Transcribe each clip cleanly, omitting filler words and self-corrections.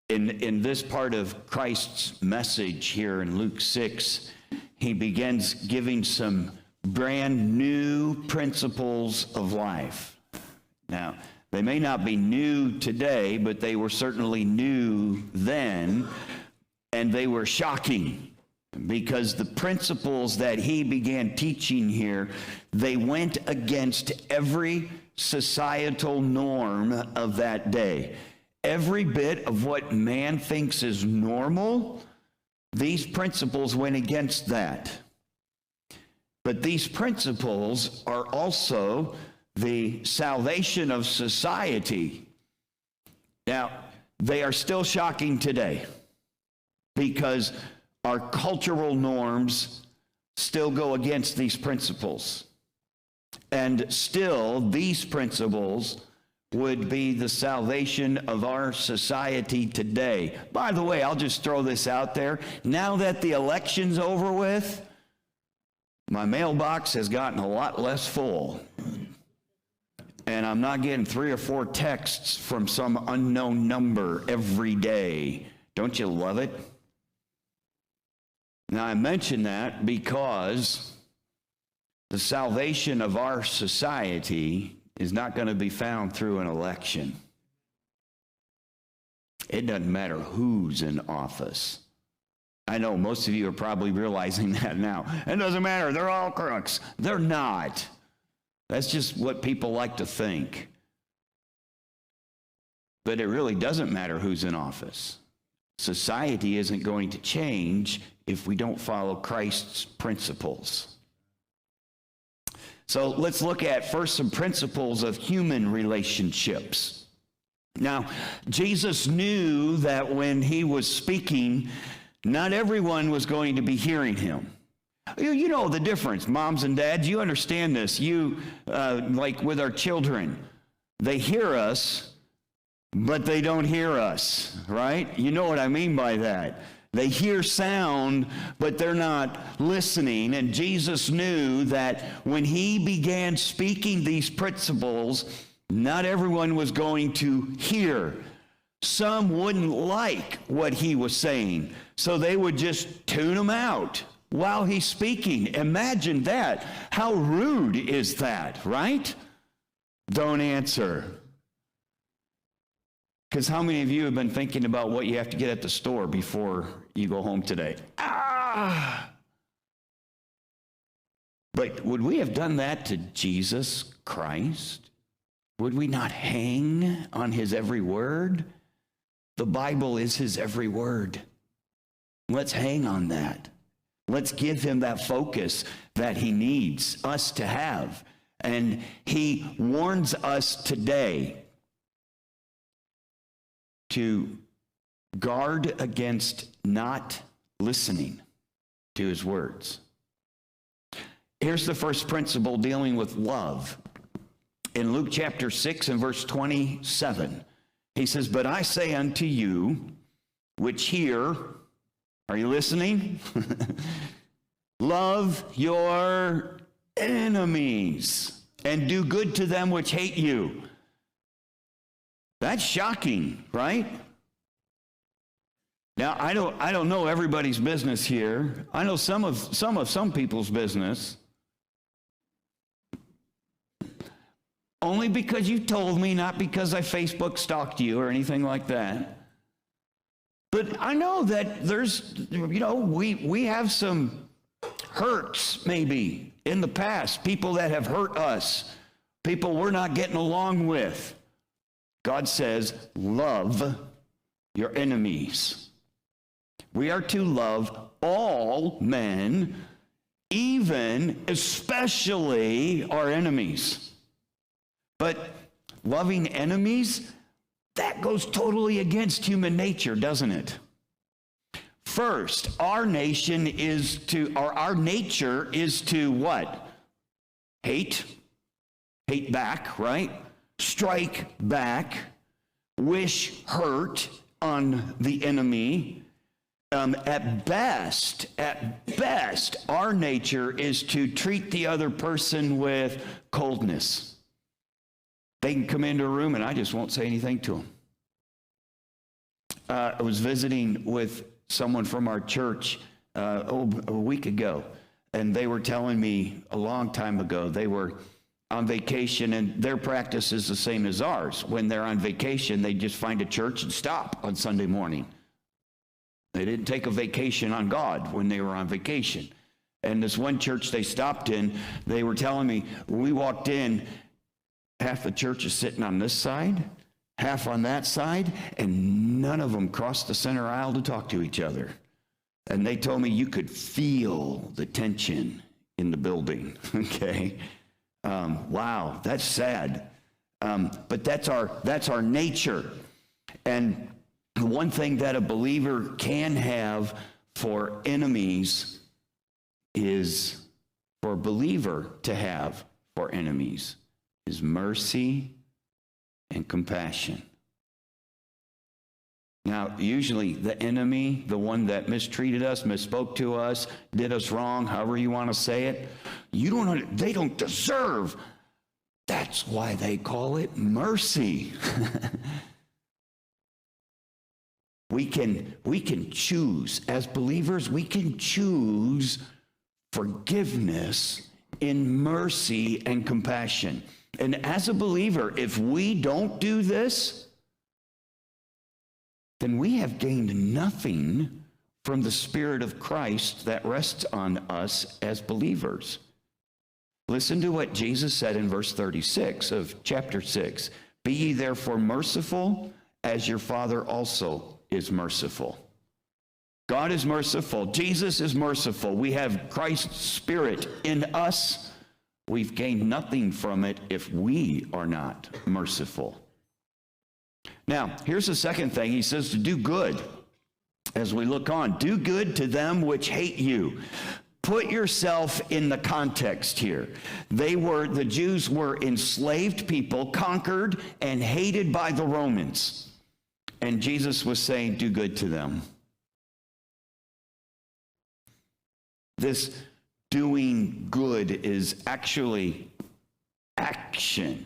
In this part of Christ's message here in Luke 6, he begins giving some brand new principles of life. Now, they may not be new today, but they were certainly new then, and they were shocking because the principles that he began teaching here, they went against every societal norm of that day. Every bit of what man thinks is normal, these principles went against that. But these principles are also the salvation of society. Now, they are still shocking today because our cultural norms still go against these principles. And still, these principles would be the salvation of our society today. By the way, I'll just throw this out there. Now that the election's over with, my mailbox has gotten a lot less full. And I'm not getting 3 or 4 texts from some unknown number every day. Don't you love it? Now, I mention that because the salvation of our society is not going to be found through an election. It doesn't matter who's in office. I know most of you are probably realizing that now. It doesn't matter. They're all crooks. They're not. That's just what people like to think. But it really doesn't matter who's in office. Society isn't going to change if we don't follow Christ's principles. So let's look at first some principles of human relationships. Now, Jesus knew that when he was speaking, not everyone was going to be hearing him. You know the difference, moms and dads. You understand this. Like with our children, they hear us, but they don't hear us, right? You know what I mean by that. They hear sound, but they're not listening. And Jesus knew that when he began speaking these principles, not everyone was going to hear. Some wouldn't like what he was saying, so they would just tune him out while he's speaking. Imagine that. How rude is that, right? Don't answer. Because how many of you have been thinking about what you have to get at the store before you go home today? But would we have done that to Jesus Christ? Would we not hang on his every word? The Bible is his every word. Let's hang on that. Let's give him that focus that he needs us to have. And he warns us today to guard against not listening to his words. Here's the first principle dealing with love. In Luke chapter 6 and verse 27, he says, "But I say unto you, which hear," are you listening? "Love your enemies and do good to them which hate you." That's shocking, right? Now, I don't know everybody's business here. I know some people's business. Only because you told me, not because I Facebook stalked you or anything like that. But I know that there's, we have some hurts maybe in the past, people that have hurt us, people we're not getting along with. God says, love your enemies. We are to love all men, even, especially our enemies. But loving enemies, that goes totally against human nature, doesn't it? First, our nature is to what? Hate back, right? Strike back, wish hurt on the enemy. At best, our nature is to treat the other person with coldness. They can come into a room and I just won't say anything to them. I was visiting with someone from our church a week ago, and they were telling me a long time ago they were on vacation, and their practice is the same as ours. When they're on vacation, they just find a church and stop on Sunday morning. They didn't take a vacation on God when they were on vacation. And this one church they stopped in, they were telling me, when we walked in, half the church is sitting on this side, half on that side, and none of them crossed the center aisle to talk to each other. And they told me you could feel the tension in the building, okay? Wow, that's sad. But that's our nature. And one thing that a believer can have for enemies is, for a believer to have for enemies, is mercy and compassion. Now, usually the enemy, the one that mistreated us, misspoke to us, did us wrong, however you want to say it, they don't deserve. That's why they call it mercy. We can choose, as believers, we can choose forgiveness in mercy and compassion. And as a believer, if we don't do this, then we have gained nothing from the Spirit of Christ that rests on us as believers. Listen to what Jesus said in verse 36 of chapter 6. Be ye therefore merciful, as your Father also is merciful. God is merciful. Jesus is merciful. We have Christ's Spirit in us. We've gained nothing from it if we are not merciful. Now, here's the second thing. He says to do good. As we look on, do good to them which hate you. Put yourself in the context here. The Jews were enslaved people, conquered and hated by the Romans. And Jesus was saying, do good to them. This doing good is actually action.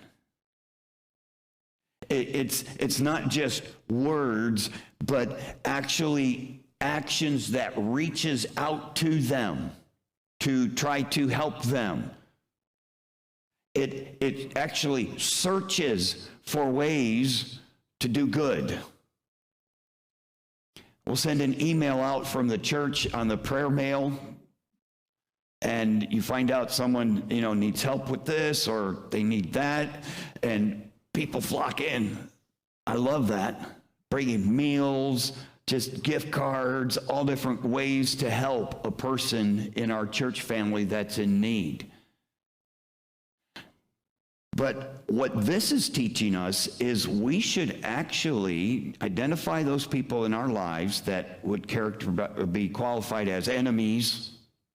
It's not just words, but actually actions that reaches out to them to try to help them. It actually searches for ways to do good. We'll send an email out from the church on the prayer mail, and you find out someone, needs help with this or they need that, and people flock in. I love that. Bringing meals, just gift cards, all different ways to help a person in our church family that's in need. But what this is teaching us is we should actually identify those people in our lives that would be qualified as enemies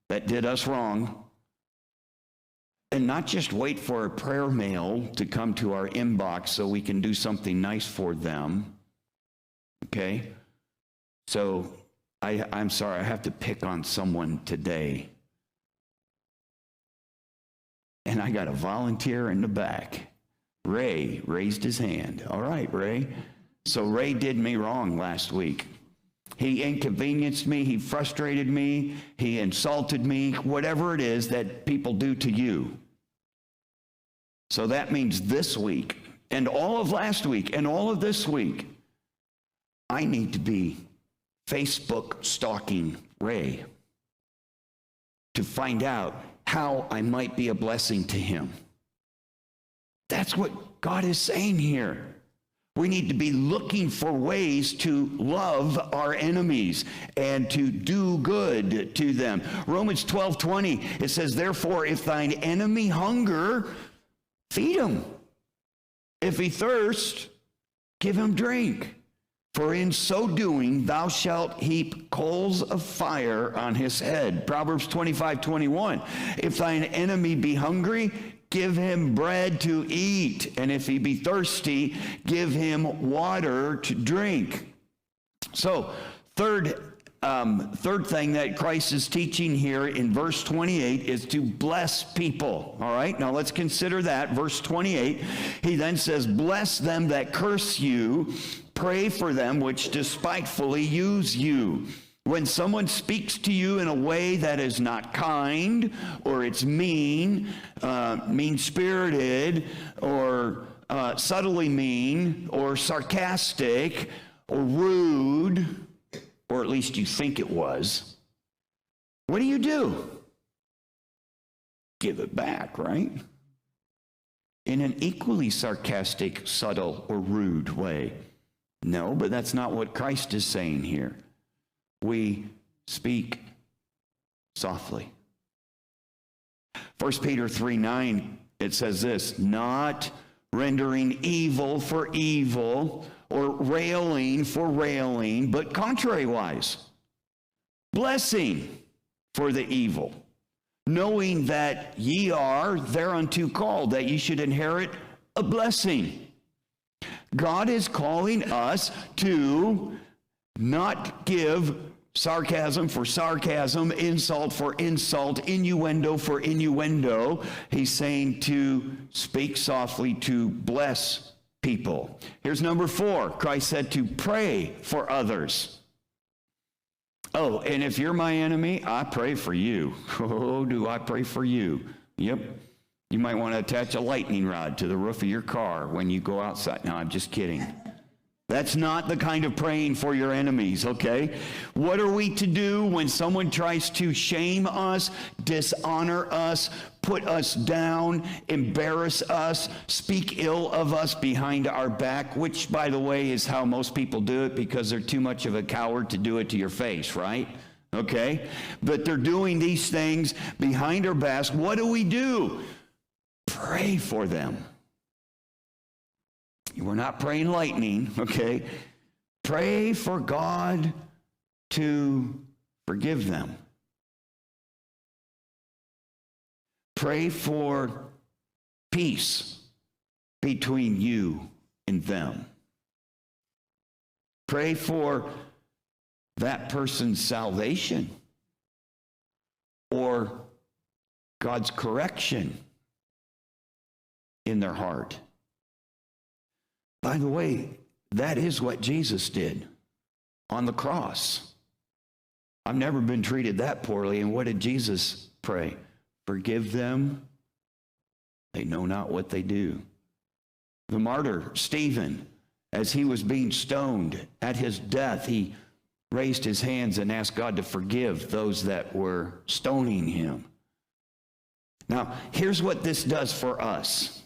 that did us wrong, and not just wait for a prayer mail to come to our inbox so we can do something nice for them. Okay? So I'm sorry, I have to pick on someone today. And I got a volunteer in the back. Ray raised his hand. All right, Ray. So Ray did me wrong last week. He inconvenienced me. He frustrated me. He insulted me. Whatever it is that people do to you. So that means this week and all of last week and all of this week, I need to be Facebook stalking Ray to find out how I might be a blessing to him. That's what God is saying here. We need to be looking for ways to love our enemies and to do good to them. Romans 12:20, it says, therefore, if thine enemy hunger, feed him. If he thirst, give him drink. For in so doing, thou shalt heap coals of fire on his head. Proverbs 25:21. If thine enemy be hungry, give him bread to eat. And if he be thirsty, give him water to drink. So, third thing that Christ is teaching here in verse 28 is to bless people. All right, now let's consider that. Verse 28, he then says, bless them that curse you, Pray for them which despitefully use you. When someone speaks to you in a way that is not kind, or it's mean, mean-spirited, or subtly mean, or sarcastic, or rude, or at least you think it was, what do? Give it back, right? In an equally sarcastic, subtle, or rude way. No, but that's not what Christ is saying here. We speak softly. 1 Peter 3:9, it says this, not rendering evil for evil or railing for railing, but contrariwise, blessing for the evil, knowing that ye are thereunto called, that ye should inherit a blessing. God is calling us to not give sarcasm for sarcasm, insult for insult, innuendo for innuendo. He's saying to speak softly, to bless people. Here's number 4. Christ said to pray for others. Oh, and if you're my enemy, I pray for you. Oh, do I pray for you? Yep. You might want to attach a lightning rod to the roof of your car when you go outside. No, I'm just kidding. That's not the kind of praying for your enemies, okay? What are we to do when someone tries to shame us, dishonor us, put us down, embarrass us, speak ill of us behind our back, which, by the way, is how most people do it because they're too much of a coward to do it to your face, right? Okay? But they're doing these things behind our backs. What do? Pray for them. We're not praying lightning, okay? Pray for God to forgive them. Pray for peace between you and them. Pray for that person's salvation or God's correction in their heart. By the way, that is what Jesus did on the cross. I've never been treated that poorly. And what did Jesus pray? Forgive them. They know not what they do. The martyr, Stephen, as he was being stoned at his death, he raised his hands and asked God to forgive those that were stoning him. Now, here's what this does for us.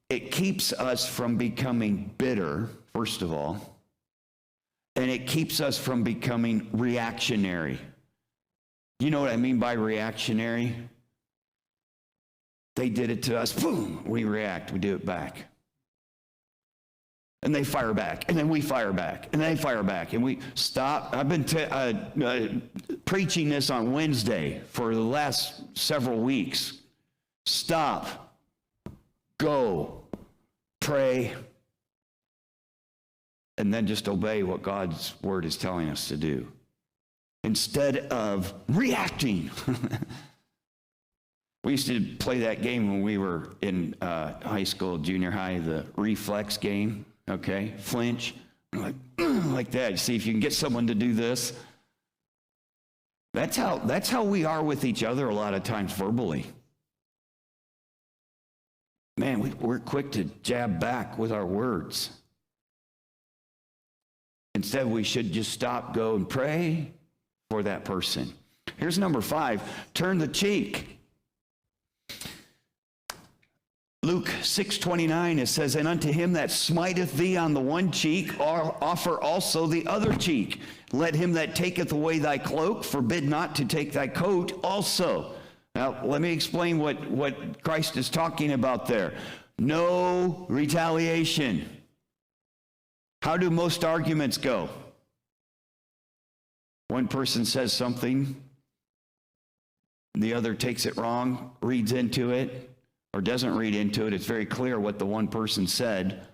It keeps us from becoming bitter, first of all, and it keeps us from becoming reactionary. You know what I mean by reactionary? They did it to us, boom, we react, we do it back. And they fire back, and then we fire back, and they fire back, and we stop. I've been preaching this on Wednesday for the last several weeks. Stop. Go, pray, and then just obey what God's word is telling us to do. Instead of reacting. We used to play that game when we were in high school, junior high, the reflex game, okay? Flinch, like that. See if you can get someone to do this. That's how we are with each other a lot of times verbally. Man, we're quick to jab back with our words. Instead, we should just stop, go, and pray for that person. Here's number 5, turn the cheek. Luke 6:29, it says, and unto him that smiteth thee on the one cheek, offer also the other cheek. Let him that taketh away thy cloak forbid not to take thy coat also. Now, let me explain what Christ is talking about there. No retaliation. How do most arguments go? One person says something, the other takes it wrong, reads into it, or doesn't read into it. It's very clear what the one person said.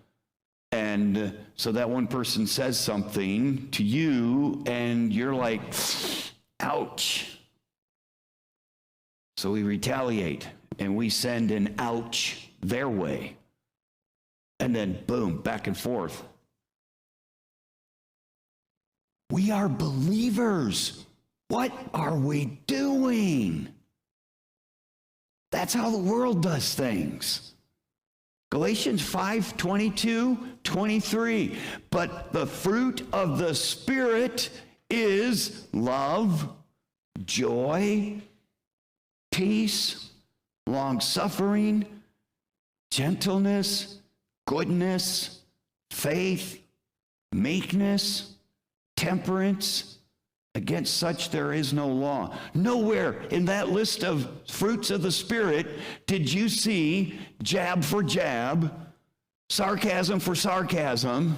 And so that one person says something to you, and you're like, ouch. So we retaliate, and we send an ouch their way. And then, boom, back and forth. We are believers. What are we doing? That's how the world does things. Galatians 5:22-23. But the fruit of the Spirit is love, joy, peace, long-suffering, gentleness, goodness, faith, meekness, temperance. Against such there is no law. Nowhere in that list of fruits of the Spirit did you see jab for jab, sarcasm for sarcasm,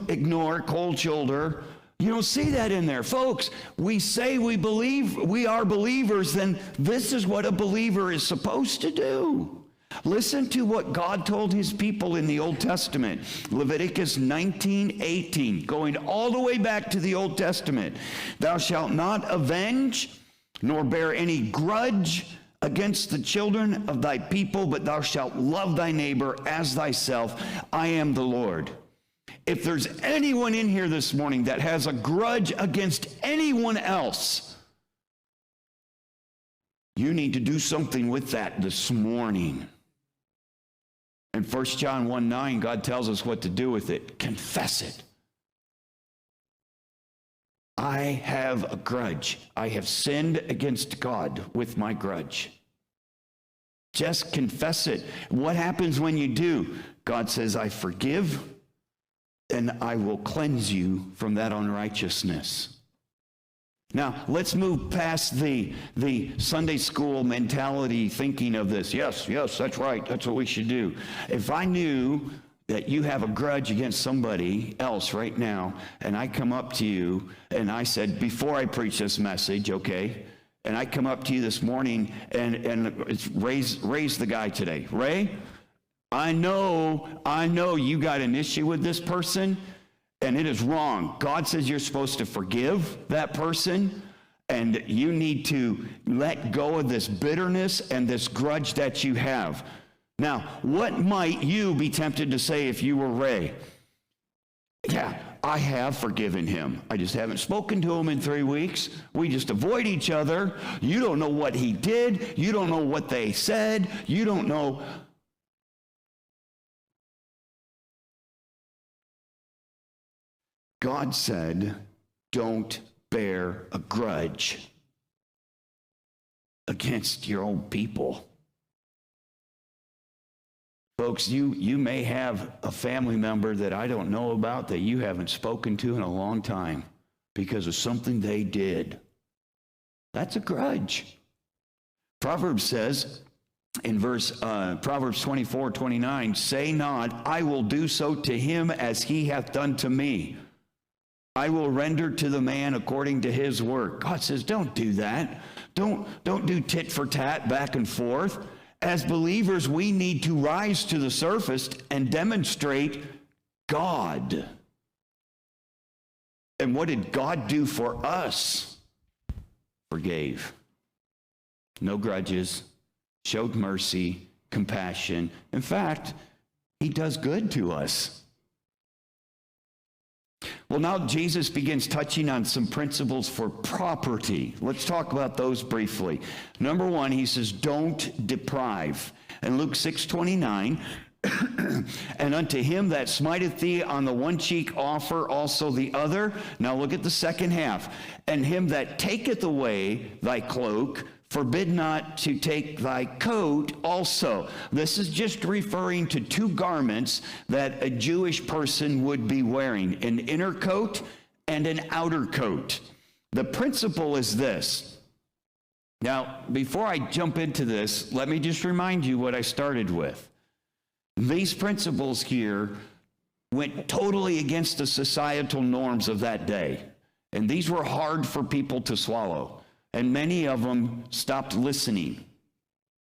ignore, cold shoulder. You don't see that in there. Folks, we say we believe, we are believers, then this is what a believer is supposed to do. Listen to what God told his people in the Old Testament. Leviticus 19:18, going all the way back to the Old Testament. Thou shalt not avenge, nor bear any grudge against the children of thy people, but thou shalt love thy neighbor as thyself. I am the Lord. If there's anyone in here this morning that has a grudge against anyone else, you need to do something with that this morning. In 1 John 1:9, God tells us what to do with it. Confess it. I have a grudge. I have sinned against God with my grudge. Just confess it. What happens when you do? God says, I forgive, and I will cleanse you from that unrighteousness. Now, let's move past the Sunday school mentality thinking of this. Yes, that's right. That's what we should do. If I knew that you have a grudge against somebody else right now, and I come up to you and I said, before I preach this message, okay, and I come up to you this morning and it's Ray's the guy today. Ray, I know you got an issue with this person, and it is wrong. God says you're supposed to forgive that person, and you need to let go of this bitterness and this grudge that you have. Now, what might you be tempted to say if you were Ray? Yeah, I have forgiven him. I just haven't spoken to him in 3 weeks. We just avoid each other. You don't know what he did. You don't know what they said. You don't know. God said, don't bear a grudge against your own people. Folks, you may have a family member that I don't know about that you haven't spoken to in a long time because of something they did. That's a grudge. Proverbs says in Proverbs 24:29, say not, I will do so to him as he hath done to me. I will render to the man according to his work. God says, don't do that. Don't do tit for tat back and forth. As believers, we need to rise to the surface and demonstrate God. And what did God do for us? Forgave. No grudges, showed mercy, compassion. In fact, he does good to us. Well, now Jesus begins touching on some principles for property. Let's talk about those briefly. Number one, he says, don't deprive. In Luke 6:29, and unto him that smiteth thee on the one cheek offer also the other. Now look at the second half. And him that taketh away thy cloak, forbid not to take thy coat also. This is just referring to two garments that a Jewish person would be wearing, an inner coat and an outer coat. The principle is this. Now, before I jump into this, let me just remind you what I started with. These principles here went totally against the societal norms of that day, and these were hard for people to swallow. And many of them stopped listening.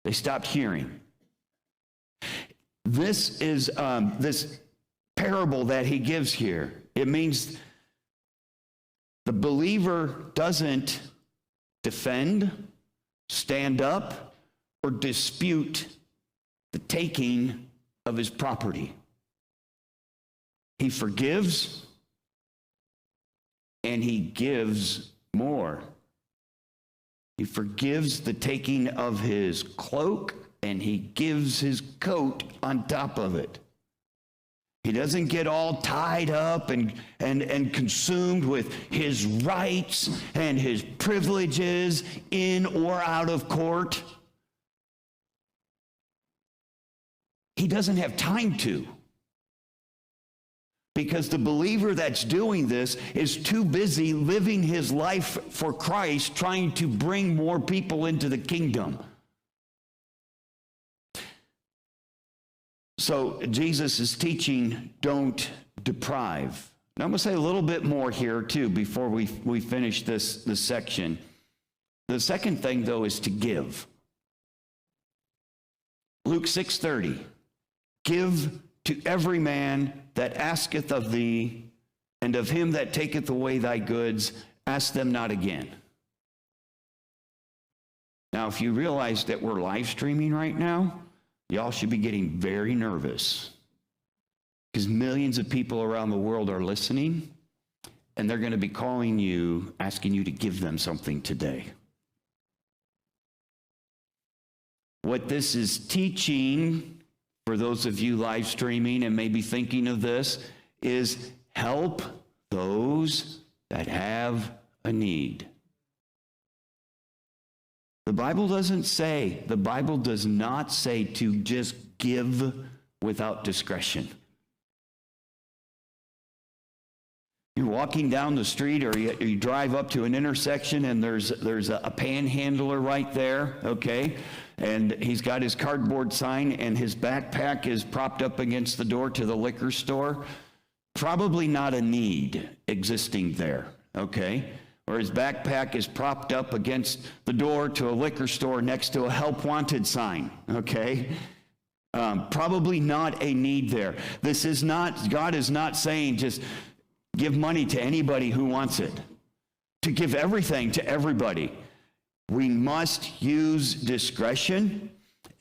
They stopped hearing. This is this parable that he gives here. It means the believer doesn't defend, stand up, or dispute the taking of his property. He forgives, and he gives more. He forgives the taking of his cloak, and he gives his coat on top of it. He doesn't get all tied up and consumed with his rights and his privileges in or out of court. He doesn't have time to. Because the believer that's doing this is too busy living his life for Christ, trying to bring more people into the kingdom. So Jesus is teaching, don't deprive. Now I'm going to say a little bit more here too before we finish this section. The second thing, though, is to give. Luke 6:30, give to every man that asketh of thee, and of him that taketh away thy goods, ask them not again. Now, if you realize that we're live streaming right now, y'all should be getting very nervous, because millions of people around the world are listening, and they're going to be calling you, asking you to give them something today. What this is teaching, for those of you live streaming and maybe thinking of this, is help those that have a need. The Bible does not say to just give without discretion. You're walking down the street, or you drive up to an intersection, and there's a panhandler right there, okay? And he's got his cardboard sign, and his backpack is propped up against the door to the liquor store. Probably not a need existing there, okay? Or his backpack is propped up against the door to a liquor store next to a help wanted sign, okay? Probably not a need there. God is not saying just give money to anybody who wants it, to give everything to everybody. We must use discretion.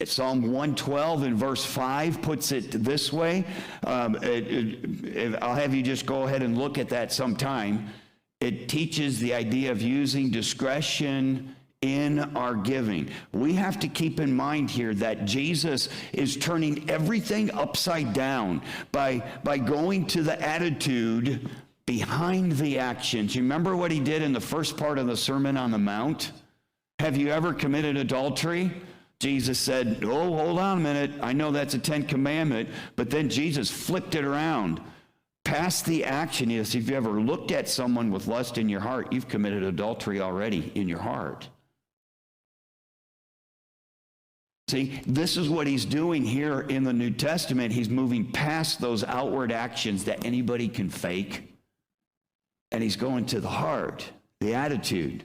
Psalm 112 in verse 5 puts it this way. I'll have you just go ahead and look at that sometime. It teaches the idea of using discretion in our giving. We have to keep in mind here that Jesus is turning everything upside down by going to the attitude behind the actions. You remember what he did in the first part of the Sermon on the Mount? Have you ever committed adultery? Jesus said, oh, hold on a minute. I know that's a 10th commandment, but then Jesus flipped it around. Past the action is, if you ever looked at someone with lust in your heart, you've committed adultery already in your heart. See, this is what he's doing here in the New Testament. He's moving past those outward actions that anybody can fake, and he's going to the heart, the attitude.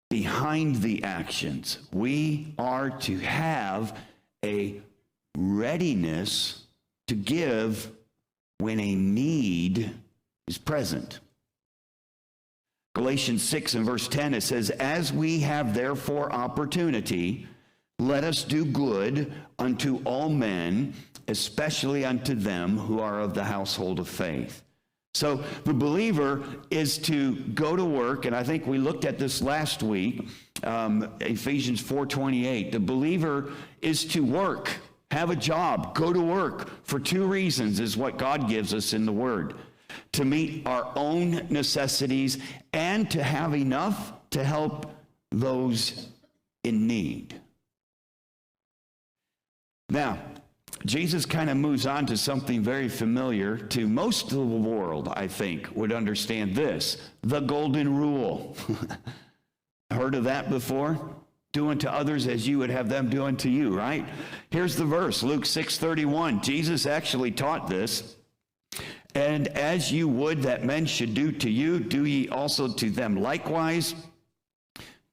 Behind the actions, we are to have a readiness to give when a need is present. Galatians 6 and verse 10, it says, as we have therefore opportunity, let us do good unto all men, especially unto them who are of the household of faith. So the believer is to go to work, and I think we looked at this last week, Ephesians 4:28. The believer is to work, have a job, go to work for two reasons is what God gives us in the Word. To meet our own necessities and to have enough to help those in need. Now, Jesus kind of moves on to something very familiar to most of the world, I think, would understand this, the golden rule. Heard of that before? Do unto others as you would have them do unto you, right? Here's the verse, Luke 6:31. Jesus actually taught this. And as you would that men should do to you, do ye also to them likewise.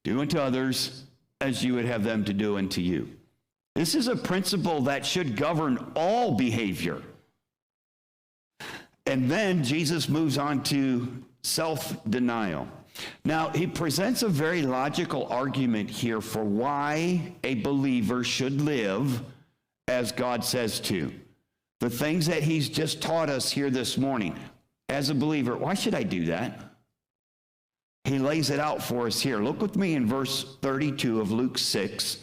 Do unto others as you would have them to do unto you. This is a principle that should govern all behavior. And then Jesus moves on to self-denial. Now, he presents a very logical argument here for why a believer should live as God says to. The things that he's just taught us here this morning. as a believer, why should I do that? He lays it out for us here. Look with me in verse 32 of Luke 6.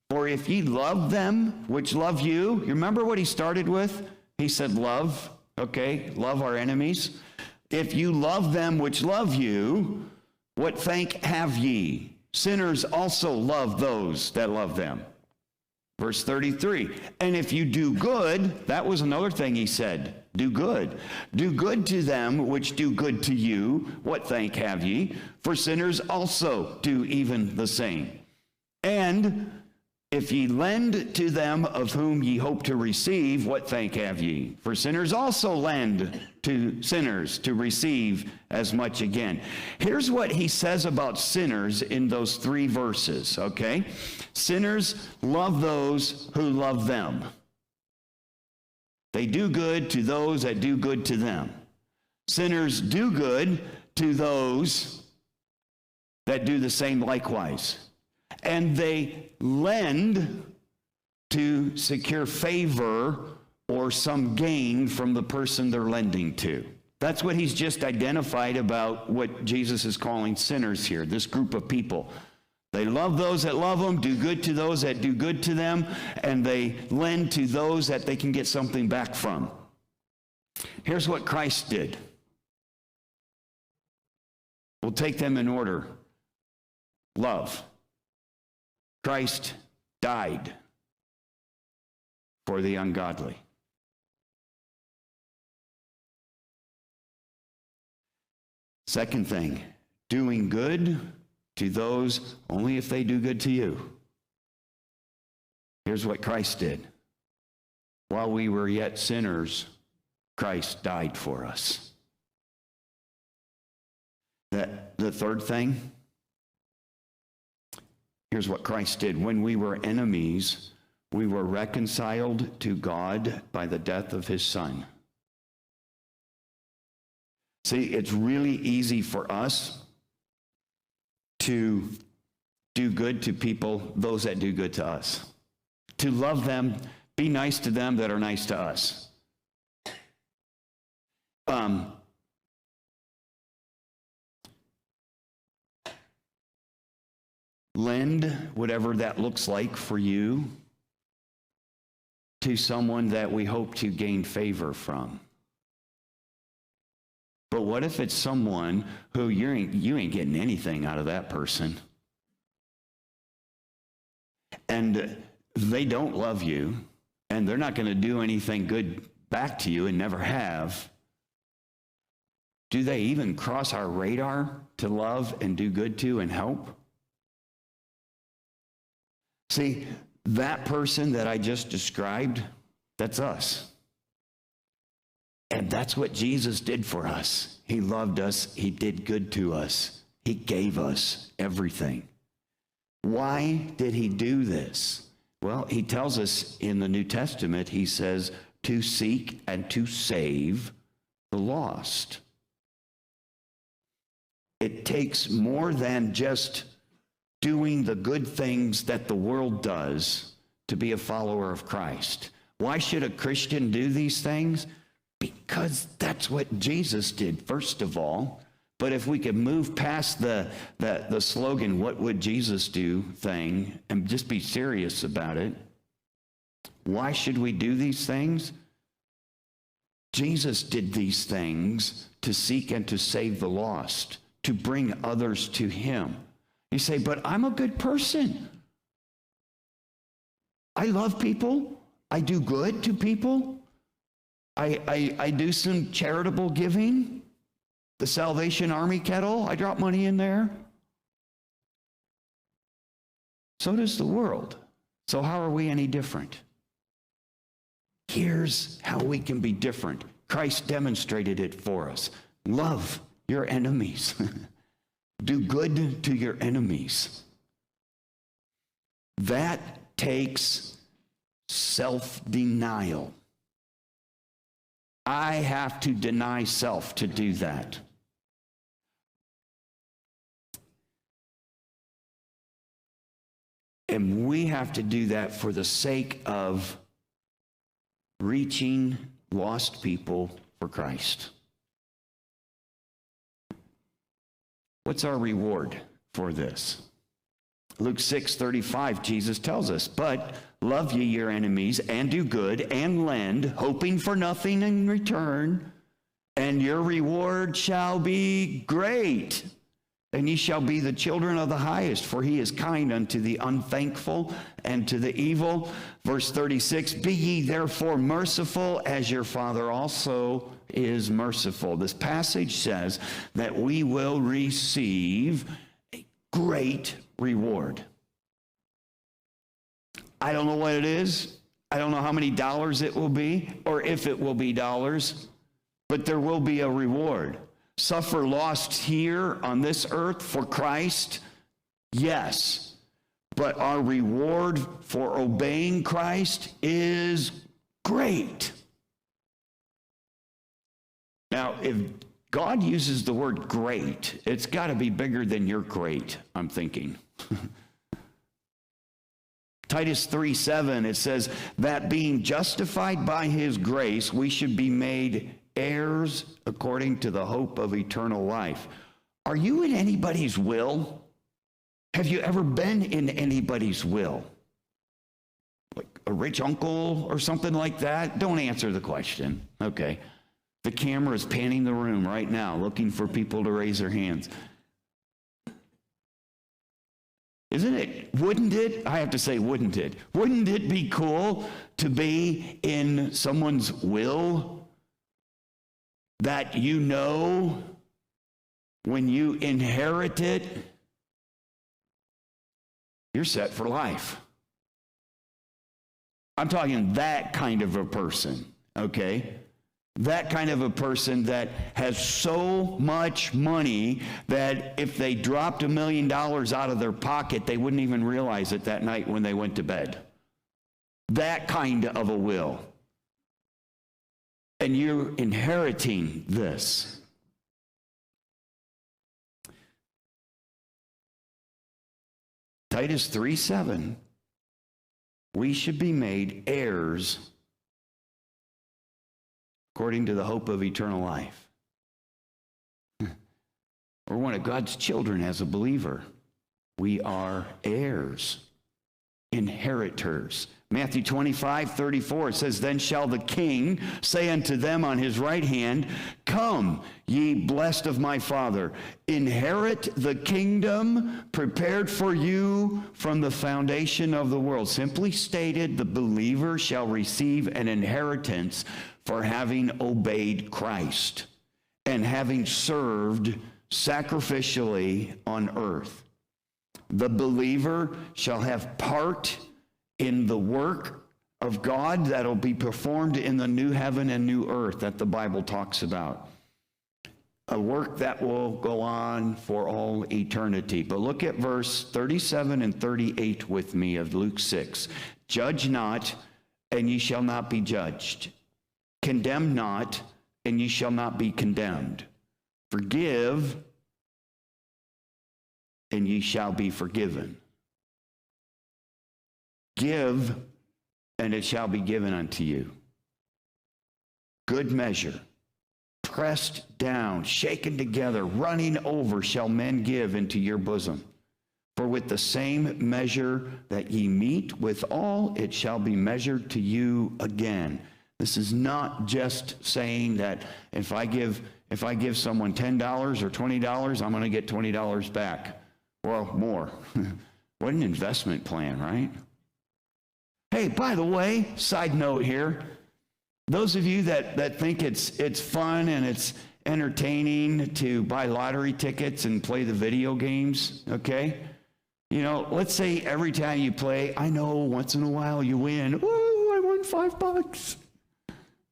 For if ye love them which love you, you remember what he started with? He said love, okay, love our enemies. If you love them which love you, what thank have ye? Sinners also love those that love them. Verse 33, and if you do good, that was another thing he said, do good. Do good to them which do good to you. What thank have ye? For sinners also do even the same. And if ye lend to them of whom ye hope to receive, what thank have ye? For sinners also lend to sinners to receive as much again. Here's what he says about sinners in those 3 verses, okay? Sinners love those who love them. They do good to those that do good to them. Sinners do good to those that do the same likewise. And they lend to secure favor or some gain from the person they're lending to. That's what he's just identified about what Jesus is calling sinners here, this group of people. They love those that love them, do good to those that do good to them, and they lend to those that they can get something back from. Here's what Christ did. We'll take them in order. Love. Christ died for the ungodly. Second thing, doing good to those only if they do good to you. Here's what Christ did. While we were yet sinners, Christ died for us. The third thing, here's what Christ did. When we were enemies, we were reconciled to God by the death of his Son. See, it's really easy for us to do good to people, those that do good to us. To love them, be nice to them that are nice to us. Lend whatever that looks like for you to someone that we hope to gain favor from. But what if it's someone who you ain't getting anything out of that person? And they don't love you, and they're not going to do anything good back to you and never have. Do they even cross our radar to love and do good to and help? See, that person that I just described, that's us. And that's what Jesus did for us. He loved us. He did good to us. He gave us everything. Why did he do this? Well, he tells us in the New Testament, he says, to seek and to save the lost. It takes more than just doing the good things that the world does to be a follower of Christ. Why should a Christian do these things? Because that's what Jesus did, first of all. But if we could move past the slogan, what would Jesus do thing, and just be serious about it. Why should we do these things? Jesus did these things to seek and to save the lost, to bring others to him. You say, but I'm a good person. I love people. I do good to people. I do some charitable giving. The Salvation Army kettle, I drop money in there. So does the world. So how are we any different? Here's how we can be different. Christ demonstrated it for us. Love your enemies. Do good to your enemies. That takes self-denial. I have to deny self to do that. And we have to do that for the sake of reaching lost people for Christ. What's our reward for this? Luke 6:35, Jesus tells us, but love ye your enemies, and do good, and lend, hoping for nothing in return, and your reward shall be great. And ye shall be the children of the highest, for he is kind unto the unthankful and to the evil. Verse 36, be ye therefore merciful, as your Father also is merciful. This passage says that we will receive a great reward. I don't know what it is. I don't know how many dollars it will be, or if it will be dollars, but there will be a reward. Suffer loss here on this earth for Christ? Yes. But our reward for obeying Christ is great. Now, if God uses the word great, it's got to be bigger than your great, I'm thinking. Titus 3:7, it says that being justified by his grace, we should be made heirs according to the hope of eternal life. Are you in anybody's will? Have you ever been in anybody's will? Like a rich uncle or something like that? Don't answer the question. Okay. The camera is panning the room right now, looking for people to raise their hands. Wouldn't it, I have to say, wouldn't it be cool to be in someone's will that you know when you inherit it, you're set for life? I'm talking that kind of a person, okay? That kind of a person that has so much money that if they dropped $1 million out of their pocket, they wouldn't even realize it that night when they went to bed. That kind of a will. And you're inheriting this. Titus 3:7, we should be made heirs according to the hope of eternal life. We're one of God's children as a believer. We are heirs, inheritors. Matthew 25:34, it says, then shall the king say unto them on his right hand, come, ye blessed of my Father, inherit the kingdom prepared for you from the foundation of the world. Simply stated, the believer shall receive an inheritance for having obeyed Christ and having served sacrificially on earth. The believer shall have part in the work of God that'll be performed in the new heaven and new earth that the Bible talks about. A work that will go on for all eternity. But look at verse 37 and 38 with me of Luke 6. Judge not, and ye shall not be judged. Condemn not, and ye shall not be condemned. Forgive, and ye shall be forgiven. Give, and it shall be given unto you. Good measure, pressed down, shaken together, running over, shall men give into your bosom. For with the same measure that ye mete withal, it shall be measured to you again. This is not just saying that if I give someone $10 or $20, I'm going to get $20 back. Well, more. What an investment plan, right? Hey, by the way, side note here, those of you that think it's fun and it's entertaining to buy lottery tickets and play the video games, okay? You know, let's say every time you play, I know once in a while you win. Ooh, I won $5.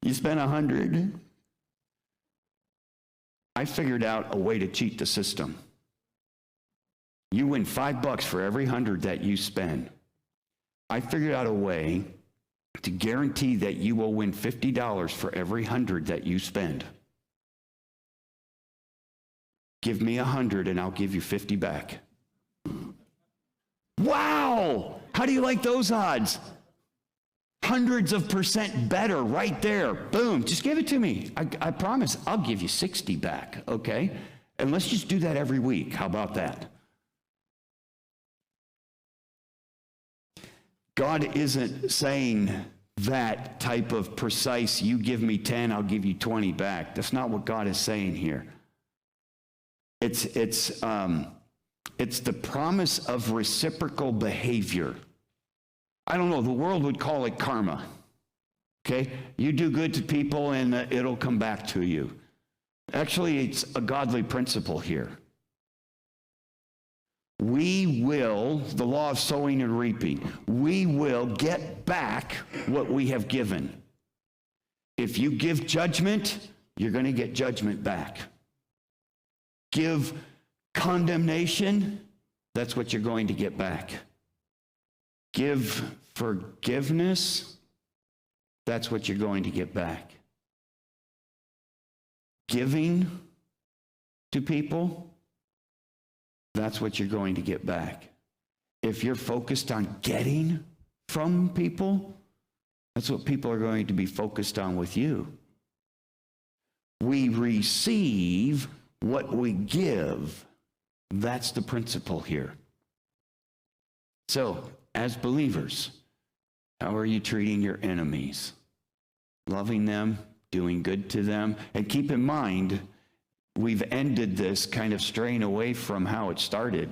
You spent 100. I figured out a way to cheat the system. You win $5 for every 100 that you spend. I figured out a way to guarantee that you will win $50 for every 100 that you spend. Give me 100 and I'll give you 50 back. Wow! How do you like those odds? Hundreds of % better right there. Boom, just give it to me. I promise I'll give you 60 back, okay? And let's just do that every week. How about that? God isn't saying that type of precise, you give me 10, I'll give you 20 back. That's not what God is saying here. It's the promise of reciprocal behavior. I don't know, the world would call it karma. Okay? You do good to people and it'll come back to you. Actually, it's a godly principle here. We will, the law of sowing and reaping, we will get back what we have given. If you give judgment, you're going to get judgment back. Give condemnation, that's what you're going to get back. Give forgiveness, that's what you're going to get back. Giving to people, that's what you're going to get back. If you're focused on getting from people, that's what people are going to be focused on with you. We receive what we give. That's the principle here. So, as believers, how are you treating your enemies? Loving them, doing good to them, and keep in mind, we've ended this kind of straying away from how it started.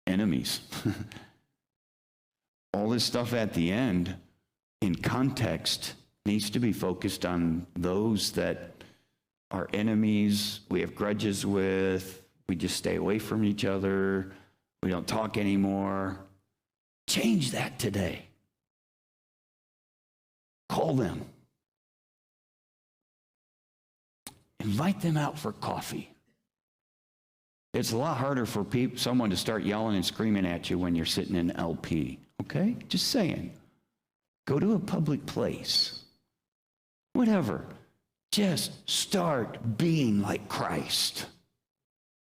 Enemies. All this stuff at the end, in context, needs to be focused on those that are enemies, we have grudges with, we just stay away from each other, we don't talk anymore. Change that today. Call them. Invite them out for coffee. It's a lot harder for someone to start yelling and screaming at you when you're sitting in LP. Okay? Just saying. Go to a public place. Whatever. Just start being like Christ.